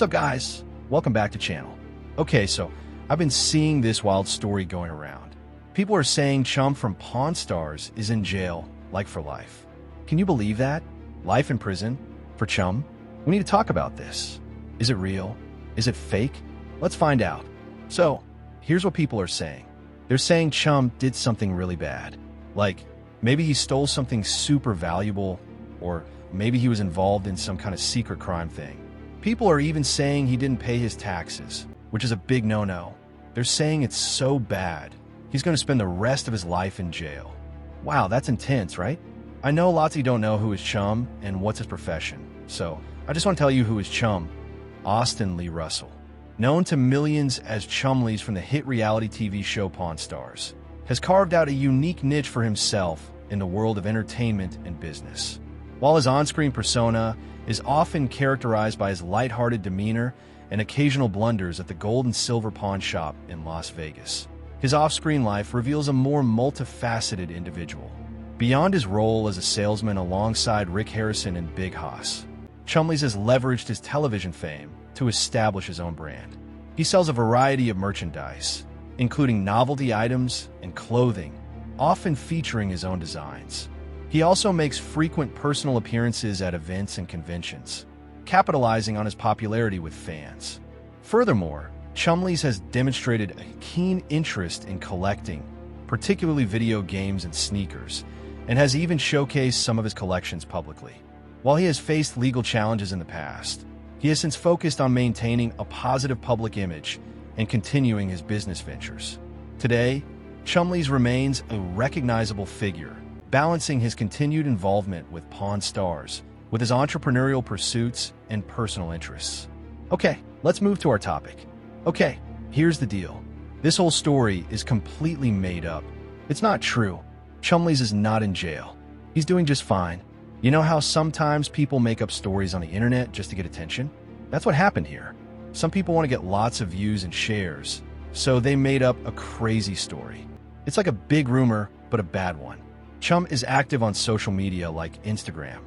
What's up, guys? Welcome back to channel. Okay, so I've been seeing this wild story going around. People are saying Chum from Pawn Stars is in jail, like for life. Can you believe that? Life in prison for Chum? We need to talk about this. Is it real? Is it fake? Let's find out. So, here's what people are saying. They're saying Chum did something really bad. Like, maybe he stole something super valuable, or maybe he was involved in some kind of secret crime thing. People are even saying he didn't pay his taxes, which is a big no-no. They're saying it's so bad, he's going to spend the rest of his life in jail. Wow, that's intense, right? I know lots of you don't know who is Chum and what's his profession, so I just want to tell you who is Chum. Austin Lee Russell, known to millions as Chumlees from the hit reality TV show Pawn Stars, has carved out a unique niche for himself in the world of entertainment and business. While his on-screen persona is often characterized by his lighthearted demeanor and occasional blunders at the gold and silver pawn shop in Las Vegas, his off-screen life reveals a more multifaceted individual. Beyond his role as a salesman alongside Rick Harrison and Big Hoss, Chumlees has leveraged his television fame to establish his own brand. He sells a variety of merchandise, including novelty items and clothing, often featuring his own designs. He also makes frequent personal appearances at events and conventions, capitalizing on his popularity with fans. Furthermore, Chumlees has demonstrated a keen interest in collecting, particularly video games and sneakers, and has even showcased some of his collections publicly. While he has faced legal challenges in the past, he has since focused on maintaining a positive public image and continuing his business ventures. Today, Chumlees remains a recognizable figure, balancing his continued involvement with Pawn Stars with his entrepreneurial pursuits and personal interests. Okay, let's move to our topic. Okay, here's the deal. This whole story is completely made up. It's not true. Chumlees is not in jail. He's doing just fine. You know how sometimes people make up stories on the internet just to get attention? That's what happened here. Some people want to get lots of views and shares, so they made up a crazy story. It's like a big rumor, but a bad one. Chum is active on social media like Instagram,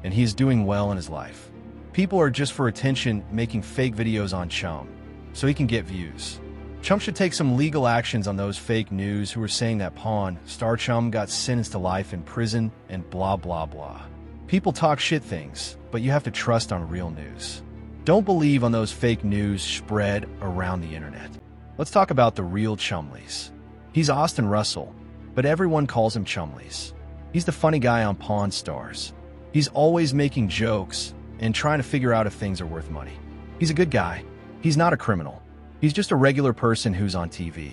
and he is doing well in his life. People are just for attention making fake videos on Chum, so he can get views. Chum should take some legal actions on those fake news who are saying that Pawn Star Chum got sentenced to life in prison and blah blah blah. People talk shit things, but you have to trust on real news. Don't believe on those fake news spread around the internet. Let's talk about the real Chumlees. He's Austin Russell, but everyone calls him Chumlees. He's the funny guy on Pawn Stars. He's always making jokes and trying to figure out if things are worth money. He's a good guy. He's not a criminal. He's just a regular person who's on TV.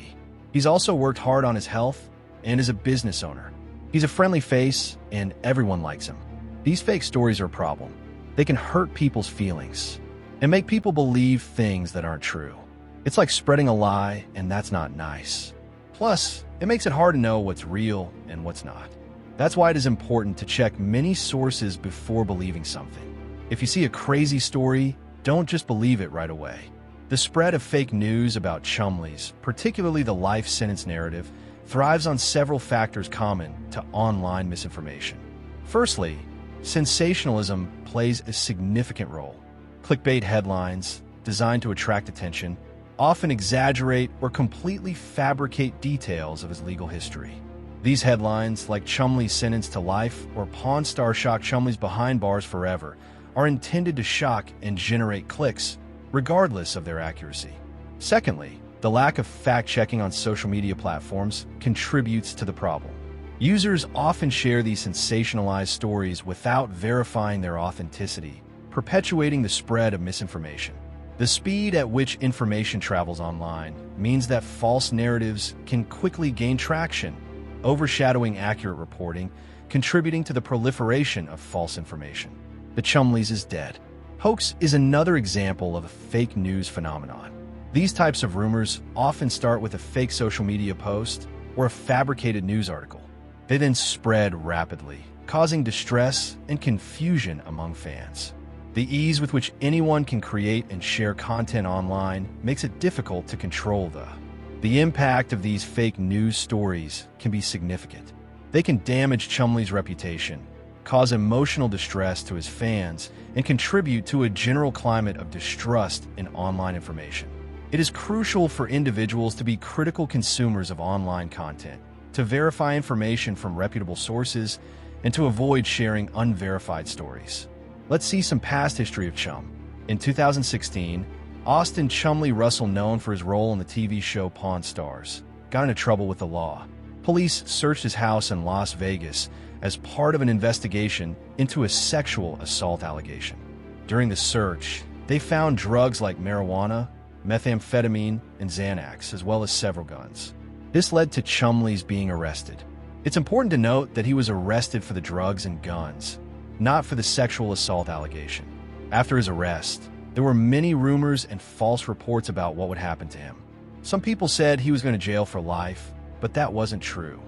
He's also worked hard on his health and is a business owner. He's a friendly face and everyone likes him. These fake stories are a problem. They can hurt people's feelings and make people believe things that aren't true. It's like spreading a lie, and that's not nice. Plus, it makes it hard to know what's real and what's not. That's why it is important to check many sources before believing something. If you see a crazy story, don't just believe it right away. The spread of fake news about Chumlees, particularly the life sentence narrative, thrives on several factors common to online misinformation. Firstly, sensationalism plays a significant role. Clickbait headlines, designed to attract attention, often exaggerate or completely fabricate details of his legal history. These headlines, like Chumlee sentenced to life or Pawn Star shock Chumlees behind bars forever, are intended to shock and generate clicks, regardless of their accuracy. Secondly, the lack of fact-checking on social media platforms contributes to the problem. Users often share these sensationalized stories without verifying their authenticity, perpetuating the spread of misinformation. The speed at which information travels online means that false narratives can quickly gain traction, overshadowing accurate reporting, contributing to the proliferation of false information. The Chumlees is dead. Hoax is another example of a fake news phenomenon. These types of rumors often start with a fake social media post or a fabricated news article. They then spread rapidly, causing distress and confusion among fans. The ease with which anyone can create and share content online makes it difficult to control the impact of these fake news stories can be significant. They can damage Chumlee's reputation, cause emotional distress to his fans and contribute to a general climate of distrust in online information. It is crucial for individuals to be critical consumers of online content, to verify information from reputable sources, and to avoid sharing unverified stories. Let's see some past history of Chum. In 2016, Austin Chumlee Russell, known for his role in the TV show Pawn Stars, got into trouble with the law. Police searched his house in Las Vegas as part of an investigation into a sexual assault allegation. During the search, they found drugs like marijuana, methamphetamine, and Xanax, as well as several guns. This led to Chumlees being arrested. It's important to note that he was arrested for the drugs and guns, not for the sexual assault allegation. After his arrest, there were many rumors and false reports about what would happen to him. Some people said he was going to jail for life, but that wasn't true.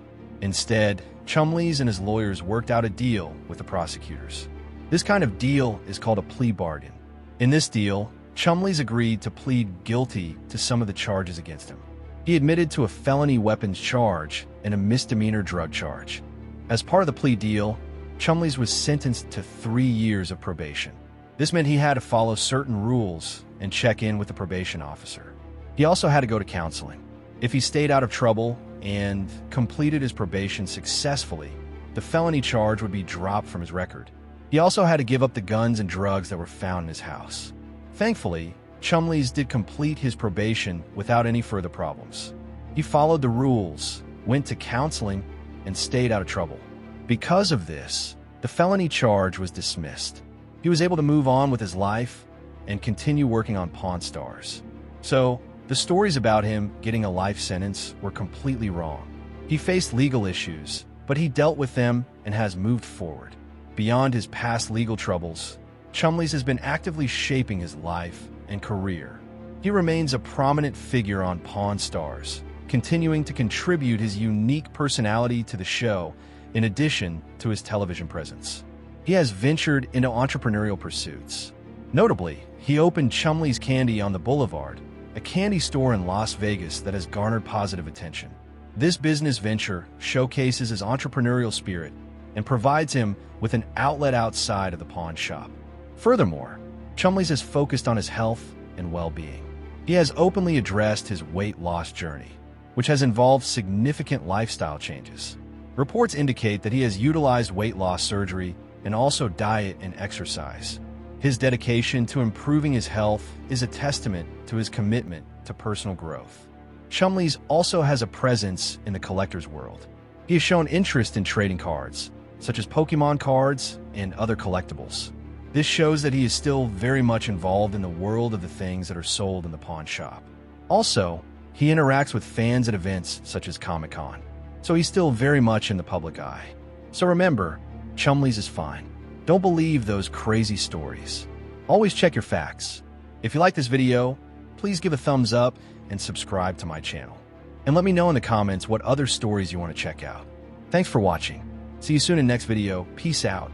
Instead, Chumlees and his lawyers worked out a deal with the prosecutors. This kind of deal is called a plea bargain. In this deal, Chumlees agreed to plead guilty to some of the charges against him. He admitted to a felony weapons charge and a misdemeanor drug charge. As part of the plea deal, Chumlees was sentenced to 3 years of probation. This meant he had to follow certain rules and check in with the probation officer. He also had to go to counseling. If he stayed out of trouble and completed his probation successfully, the felony charge would be dropped from his record. He also had to give up the guns and drugs that were found in his house. Thankfully, Chumlees did complete his probation without any further problems. He followed the rules, went to counseling, and stayed out of trouble. Because of this, the felony charge was dismissed. He was able to move on with his life and continue working on Pawn Stars. So, the stories about him getting a life sentence were completely wrong. He faced legal issues, but he dealt with them and has moved forward. Beyond his past legal troubles, Chumlees has been actively shaping his life and career. He remains a prominent figure on Pawn Stars, continuing to contribute his unique personality to the show in addition to his television presence. He has ventured into entrepreneurial pursuits. Notably, he opened Chumlee's Candy on the Boulevard, a candy store in Las Vegas that has garnered positive attention. This business venture showcases his entrepreneurial spirit and provides him with an outlet outside of the pawn shop. Furthermore, Chumlees has focused on his health and well-being. He has openly addressed his weight loss journey, which has involved significant lifestyle changes. Reports indicate that he has utilized weight loss surgery and also diet and exercise. His dedication to improving his health is a testament to his commitment to personal growth. Chumlees also has a presence in the collector's world. He has shown interest in trading cards, such as Pokemon cards and other collectibles. This shows that he is still very much involved in the world of the things that are sold in the pawn shop. Also, he interacts with fans at events such as Comic-Con, so he's still very much in the public eye. So remember, Chumlees is fine. Don't believe those crazy stories. Always check your facts. If you like this video, please give a thumbs up and subscribe to my channel. And let me know in the comments what other stories you want to check out. Thanks for watching. See you soon in the next video. Peace out.